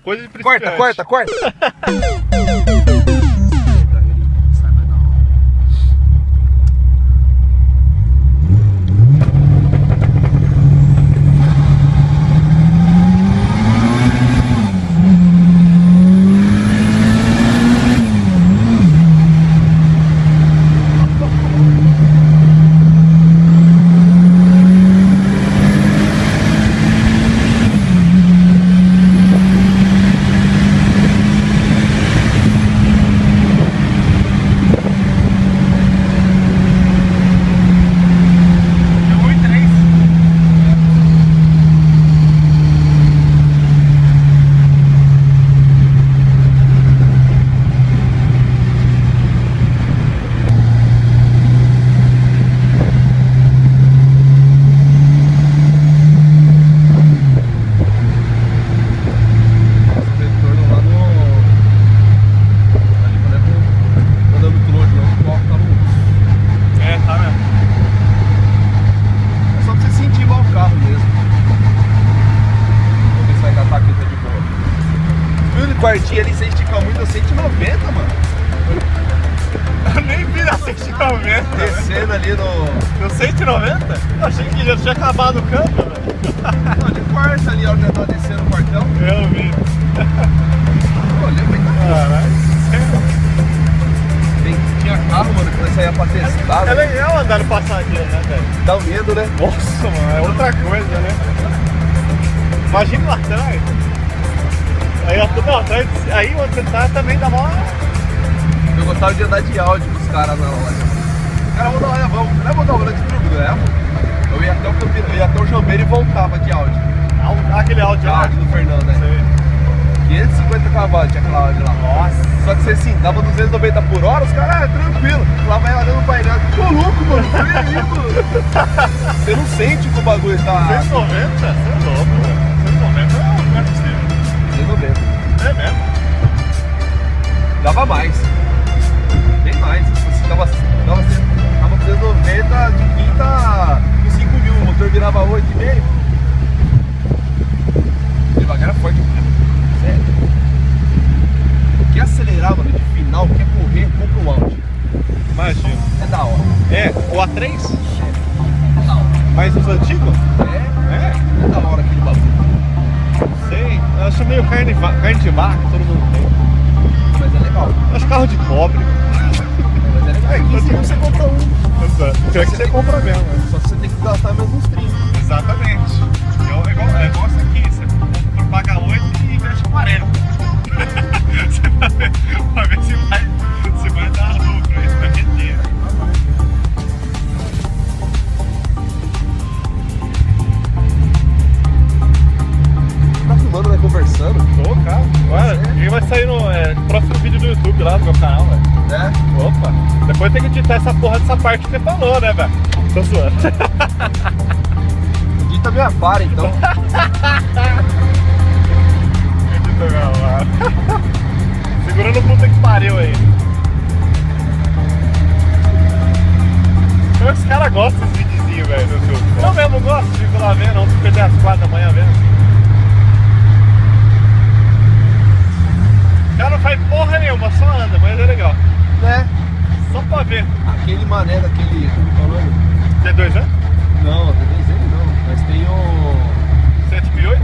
Coisa de Corta, principiante. corta, corta. Quartinha ali, você estica muito, 190, mano. Eu nem vi na 190. Descendo ali no 190? Eu achei que já tinha acabado o campo, velho. Não, de quarta ali, ó, já tá descendo o quartão. Eu vi. Olha, bem caralho. Tinha carro, mano, que nós saía pra testar. É legal andar no passadinho, né, velho? Dá um medo, né? Nossa, mano, é outra coisa, né? Imagina lá atrás. Aí onde você tá também dá mó. Eu gostava de andar de Audi com os caras na loja. Cara, vamos lá, vamos. Não é botar o grande truque, né? Eu ia até o Campinas, eu ia até o Jambeiro e voltava de Audi. Aquele Audi lá? Audi do Fernando, né? Sei. 550 cavalos tinha aquela Audi lá. Nossa. Só que você assim, dava 290 por hora, os caras, tranquilo. Lá vai olhando no painel. Tô louco, mano, freio. Você não sente que o bagulho tá. 190? Você é louco, velho. 190 não é possível. 190. É mesmo? Dava mais. Bem mais. Você dava 390 de quinta com 5 mil. O motor virava 8,5. Devagar era forte. Sério. Quer acelerar, mano, de final, quer correr, compra um Audi. Imagina. É da hora. É, o A3? É da hora. Mas os antigos? É da hora aquele bagulho. Sei, eu acho meio carne de vaca, todo mundo tem. Mas é legal. Eu acho carro de pobre. Mas é legal. Aqui você compra um. Pior que você compra mesmo. Só que você tem que gastar menos uns 30. Exatamente. É igual isso aqui, você paga 8 e investe 40. Pra ver se vai dar lucro, isso vai render. Tá filmando, né? Conversando? Tô, cara. Olha, e vai sair no próximo vídeo do YouTube lá no meu canal, velho. É? Opa! Depois tem que editar essa porra dessa parte que você falou, né, velho? Tô zoando. Edita minha vara, então. Edita minha vara. Segurando o puta que pariu aí. Os caras gostam desse videozinho, velho, no YouTube. Eu mesmo gosto de ficar lá vendo, não fico até as 4 da manhã vendo. O cara não faz porra nenhuma, só anda, mas é legal. Né? Só pra ver. Aquele mané daquele. Como é o nome? T2 anos? Não, T2 não. Mas tem o. 7008?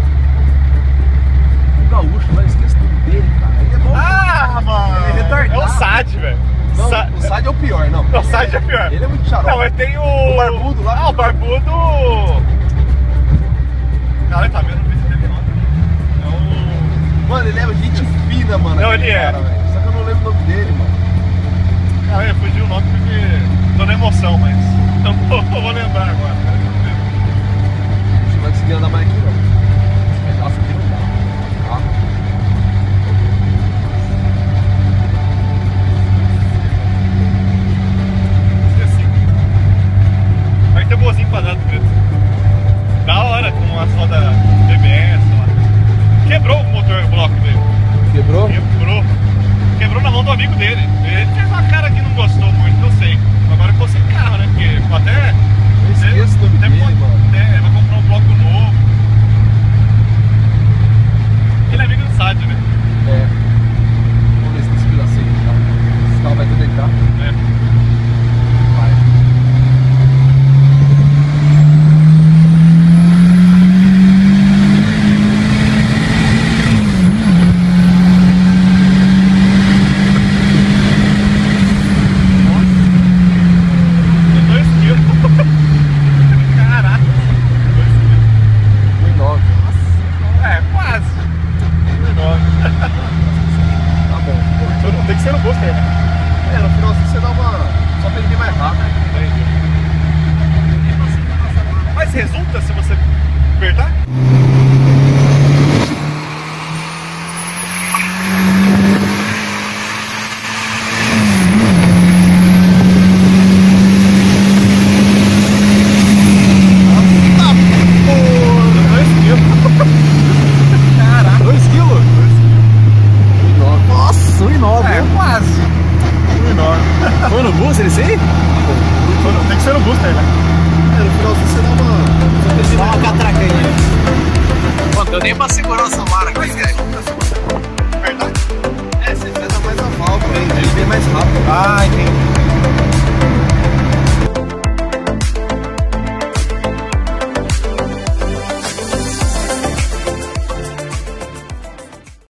O gaúcho lá, esqueci o nome dele, cara. Ele é bom. Ah, mano! Ele é retardado. É o SAD, velho. Não, o SAD é o pior, não. Não, o SAD é pior. Ele é muito xarope. Não, mas tem o... O barbudo lá. Ah, o barbudo... Caralho, tá vendo o vídeo dele ontem? É o... Mano, ele é gente fina, mano. Não, ele é. Cara, só que eu não lembro o nome dele, mano. Caralho, eu fugi o nome porque tô na emoção, mas... Não vou lembrar agora. A gente não vai conseguir andar mais aqui, não. Esse pedaço aqui não dá. Tá? Esqueci. Vai ter bozinho quadrado preto. Da hora, com as rodas BBS lá. Quebrou o motor, o bloco dele. Quebrou? Quebrou. Quebrou na mão do amigo dele. Ele fez uma cara que não gostou muito, eu sei. Agora ficou sem carro, né? Porque ficou até... Eu esqueço o nome dele, mano. Ele vai comprar um bloco novo. Ele é amigo do SAD, né? resulta se você apertar? Caraca, 2 quilos? 1,9. Nossa, 1,9. É, quase. 1,9. Foi no bus ele sei? Tem que ser no booster, né? No finalzinho você dá uma catracanha. Pô, deu nem pra segurar o Samara aqui, cara. Apertar? É, você pesa mais a válvula, hein? Ele vem mais rápido. Ah,